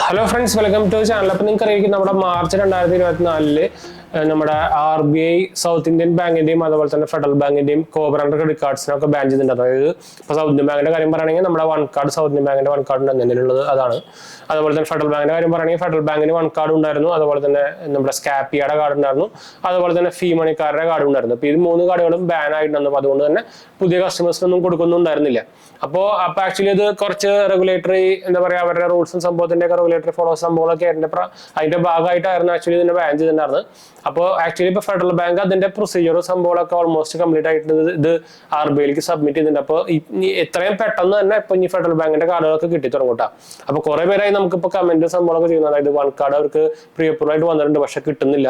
Hello friends, welcome to channel. അപ്പം നിങ്ങൾക്ക് അറിയിക്കും നമ്മുടെ മാർച്ച് 2024 നമ്മുടെ RBI സൗത്ത് ഇന്ത്യൻ ബാങ്കിന്റെയും അതുപോലെ തന്നെ ഫെഡറൽ ബാങ്കിന്റെയും കോബ്രാൻഡ് ക്രെഡിറ്റ് കാർഡ്സിനൊക്കെ ബാൻ ചെയ്തിട്ടുണ്ട്. അതായത് ഇപ്പോൾ സൗത്ത് ഇന്ത്യൻ ബാങ്കിന്റെ കാര്യം പറയുകയാണെങ്കിൽ നമ്മുടെ വൺ കാർഡ് സൗത്ത് ഇന്ത്യൻ ബാങ്കിന്റെ വൺ കാർഡ് ഉണ്ടെന്നുള്ളത് അതാണ്. അതുപോലെ തന്നെ ഫെഡറൽ ബാങ്കിന്റെ കാര്യം പറയുകയാണെങ്കിൽ ഫെഡറൽ ബാങ്കിന് വൺ കാർഡ് ഉണ്ടായിരുന്നു, അതുപോലെ തന്നെ നമ്മുടെ സ്കാപ്പിയുടെ കാർഡ് ഉണ്ടായിരുന്നു, അതുപോലെ തന്നെ ഫീ മണിക്കാരുടെ കാർഡ് ഉണ്ടായിരുന്നു. അപ്പോൾ ഇത് 3 കാർഡുകളും ബാൻ ആയിട്ടുണ്ടായിരുന്നു. അപ്പോൾ അതുകൊണ്ട് തന്നെ പുതിയ കസ്റ്റമേഴ്സിനൊന്നും കൊടുക്കുന്നുണ്ടായിരുന്നില്ല. അപ്പോൾ ആക്ച്വലി ഇത് കുറച്ച് റെഗുലേറ്ററി എന്താ പറയുക, അവരുടെ റൂൾസും സംഭവത്തിന്റെ ഒക്കെ റെഗുലേറ്ററി ഫോളോ സംഭവങ്ങളൊക്കെ അതിന്റെ ഭാഗമായിട്ടായിരുന്നു ആക്ച്വലി ഇതിനെ ബാൻ ചെയ്തിട്ടുണ്ടായിരുന്നത്. അപ്പോൾ ആക്ച്വലി ഇപ്പോൾ ഫെഡറൽ ബാങ്ക് അതിന്റെ പ്രൊസീജിയറും സംഭവങ്ങളൊക്കെ ഓൾമോസ്റ്റ് കംപ്ലീറ്റ് ആയിട്ട് ഇത് RBIക്ക് സബ്മിറ്റ് ചെയ്തിട്ടുണ്ട്. അപ്പോൾ എത്രയും പെട്ടെന്ന് തന്നെ ഇപ്പൊ ഈ ഫെഡറൽ ബാങ്കിന്റെ കാർഡുകളൊക്കെ കിട്ടി തുടങ്ങൂട്ടാ. അപ്പോൾ കുറെ പേരായി നമുക്കിപ്പോൾ കമന്റും സംഭവങ്ങളൊക്കെ ചെയ്യുന്നത്, അതായത് വൺ കാർഡ് അവർക്ക് പ്രീ അപ്രൂവൽ ആയിട്ട് വന്നിട്ടുണ്ട്, പക്ഷെ കിട്ടുന്നില്ല.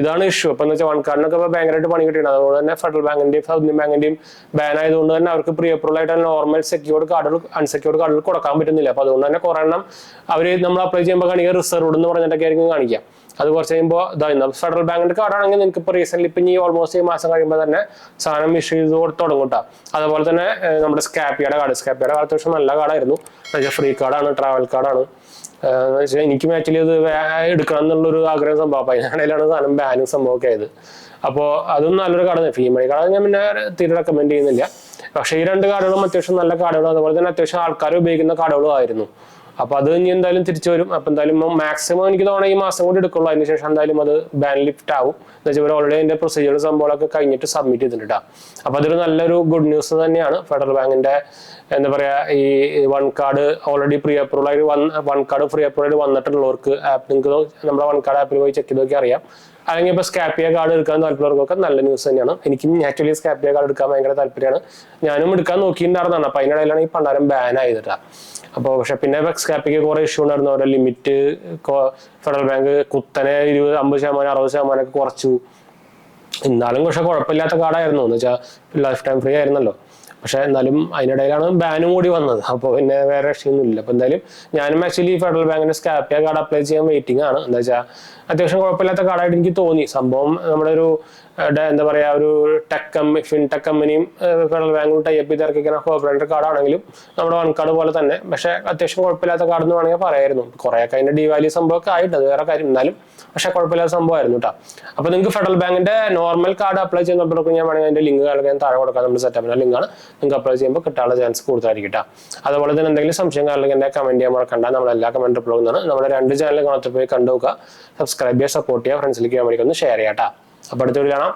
ഇതാണ് ഇഷ്യൂ. അപ്പൊ എന്ന് വെച്ചാൽ വൺ കാർഡിനൊക്കെ ഭയങ്കരമായിട്ട് പണി കിട്ടിയിട്ടുണ്ട്. അതുകൊണ്ട് തന്നെ ഫെഡറൽ ബാങ്കിന്റെയും സൗത്ത് ഇന്ത്യൻ ബാങ്കിന്റെയും ബാൻ ആയതുകൊണ്ട് തന്നെ അവർക്ക് പ്രീ അപ്രൂവൽ ആയിട്ട് നോർമൽ സെക്യൂർഡ് കാർഡുകൾ അൺസെക്യൂർഡ് കാർഡുകൾ കൊടുക്കാൻ പറ്റുന്നില്ല. അപ്പൊ അതുകൊണ്ട് തന്നെ കുറെ എണ്ണം അവര് നമ്മൾ അപ്ലൈ ചെയ്യുമ്പോൾ കാണിക്കുക റിസർവ്ഡ് എന്ന് പറഞ്ഞിട്ടൊക്കെ ആയിരിക്കും കാണിക്കാം. അത് കുറച്ച് കഴിയുമ്പോൾ ഫെഡറൽ ബാങ്കിന്റെ കാർഡാണെങ്കിൽ നിങ്ങൾക്ക് ഇപ്പോൾ റീസെന്റ് ഇപ്പം ഈ ഓൾമോസ്റ്റ് ഈ മാസം കഴിയുമ്പോൾ തന്നെ സാധനം ഇഷ്യൂ ചെയ്ത് തുടങ്ങൂട്ടാ. അതുപോലെ തന്നെ നമ്മുടെ സ്കാപ്പിയുടെ കാർഡ് അത്യാവശ്യം നല്ല കാർഡായിരുന്നു. ഫ്രീ കാർഡാണ്, ട്രാവൽ കാർഡാണ്. എനിക്കും ആക്ച്വലി അത് എടുക്കണം എന്നുള്ളൊരു ആഗ്രഹം സംഭവം. അപ്പം അതിനിടയിലാണ് സാധനം ബാനും സംഭവമൊക്കെ ആയത്. അപ്പോൾ അതും നല്ലൊരു കാർഡാണ്. ഫീ മണി കാർഡ് ഞാൻ പിന്നെ തീരെ റെക്കമെൻഡ് ചെയ്യുന്നില്ല. പക്ഷേ ഈ 2 കാർഡുകളും അത്യാവശ്യം നല്ല കാർഡുകളും അതുപോലെ തന്നെ അത്യാവശ്യം ആൾക്കാർ ഉപയോഗിക്കുന്ന കാർഡുകളും ആയിരുന്നു. അപ്പൊ അത് ഇനി എന്തായാലും തിരിച്ചു വരും. അപ്പൊ എന്തായാലും മാക്സിമം എനിക്ക് തോന്നുന്നു ഈ മാസം കൂടി എടുക്കുള്ളൂ. അതിനുശേഷം എന്തായാലും അത് ബാൻ ലിഫ്റ്റ് ആവും. എന്ന് വെച്ചാൽ ഓൾറെഡി അതിന്റെ പ്രൊസീജിയർ സംഭവങ്ങളൊക്കെ കഴിഞ്ഞിട്ട് സബ്മിറ്റ് ചെയ്തിട്ടുണ്ട്. അപ്പൊ അതൊരു നല്ലൊരു ഗുഡ് ന്യൂസ് തന്നെയാണ്. ഫെഡറൽ ബാങ്കിന്റെ എന്താ പറയാ, ഈ one card already pre approval ആയിട്ട് വൺ കാർഡ് ഫ്രീ അപ്രൂവൽ ആയിട്ട് വന്നിട്ടുള്ളവർക്ക് നിങ്ങൾക്ക് നമ്മുടെ വൺ കാർഡ് ആപ്പിൽ പോയി ചെക്ക് ചെയ്ത് നോക്കി അറിയാം. അല്ലെങ്കിൽ ഇപ്പോൾ സ്കാപ്പിയ കാർഡ് എടുക്കാൻ താല്പര്യമുള്ളവർക്കൊക്കെ നല്ല ന്യൂസ് തന്നെയാണ്. എനിക്കും ആക്ച്വലി സ്കാപ്പിയ കാർഡ് എടുക്കാൻ ഭയങ്കര താല്പര്യമാണ്. ഞാനും എടുക്കാൻ നോക്കിയിട്ടുണ്ടായിരുന്നതാണ്. അപ്പൊ അതിനിടയിലാണ് ഈ പണ്ടാരം ബാൻ ആയതിട്ടാ. അപ്പോൾ പക്ഷെ പിന്നെ സ്കാപ്പിക്ക് കുറെ ഇഷ്യൂ ഉണ്ടായിരുന്നു. അവരുടെ ലിമിറ്റ് ഫെഡറൽ ബാങ്ക് കുത്തനെ 20, 50%, 60% ഒക്കെ കുറച്ചു. എന്നാലും പക്ഷെ കുഴപ്പമില്ലാത്ത കാർഡായിരുന്നു. എന്ന് വെച്ചാൽ ലൈഫ് ടൈം ഫ്രീ ആയിരുന്നല്ലോ. പക്ഷെ എന്നാലും അതിനിടയിലാണ് ബാനും കൂടി വന്നത്. അപ്പോൾ പിന്നെ വേറെ രക്ഷയൊന്നും ഇല്ല. അപ്പൊ എന്തായാലും ഞാനും ആക്ച്വലി ഫെഡറൽ ബാങ്കിന്റെ സ്കാപ്പിയ കാർഡ് അപ്ലൈ ചെയ്യാൻ വെയിറ്റിംഗ് ആണ്. എന്താ വെച്ചാൽ അത്യാവശ്യം കുഴപ്പമില്ലാത്ത കാർഡായിട്ട് എനിക്ക് തോന്നി. സംഭവം നമ്മുടെ ഒരു എന്താ പറയാ, ഒരു ഫിൻടെക് കമ്പനിയും ഫെഡറൽ ബാങ്കും ടൈപ്പ് ചെയ്ത് ഇറക്കിക്കുന്ന കോർപ്പറേറ്റ് കാർഡാണെങ്കിലും നമ്മുടെ വൺ കാർഡ് പോലെ തന്നെ, പക്ഷെ അത്യാവശ്യം കുഴപ്പമില്ലാത്ത കാർഡ് എന്ന് വേണമെങ്കിൽ പറയായിരുന്നു. കുറെയൊക്കെ അതിന്റെ ഡിവാല്യൂ സംഭവമൊക്കെ ആയിട്ട് അത് വേറെ കാര്യം. എന്നാലും പക്ഷെ കുഴപ്പമില്ലാത്ത സംഭവമായിരുന്നു കേട്ടോ. അപ്പൊ നിങ്ങൾക്ക് ഫെഡറൽ ബാങ്കിന്റെ നോർമൽ കാർഡ് അപ്ലൈ ചെയ്യുന്നപ്പോഴൊക്കെ ഞാൻ വേണമെങ്കിൽ അതിന്റെ ലിങ്ക് ഞാൻ താഴെ കൊടുക്കാം. നമ്മുടെ സെറ്റപ്പിന്റെ ലിങ്കാണ്. നിങ്ങൾക്ക് അപ്ലൈ ചെയ്യുമ്പോൾ കിട്ടാനുള്ള ചാൻസ് കൂടുതലായിരിക്കും കേട്ടോ. അതുപോലെ തന്നെ എന്തെങ്കിലും സംശയം കാരണം എന്നെ കമന്റ് ചെയ്യാൻ മറക്കണ്ട. നമ്മളെല്ലാ കമന്റ് റിപ്ലൈ ചെയ്യുന്നതാണ്. നമ്മുടെ 2 ചാനൽ കാണാത്ത പോയി കണ്ടുനോക്കുക, സബ്സ്ക്രൈബ് ചെയ്യുക, സപ്പോർട്ട് ചെയ്യുക, ഫ്രണ്ട്സിലേക്ക് വേണ്ടി ഒന്ന് ഷെയർ ചെയ്യാം കേട്ടോ. അപ്പോൾ അടുത്ത വീഡിയോ കാണാം.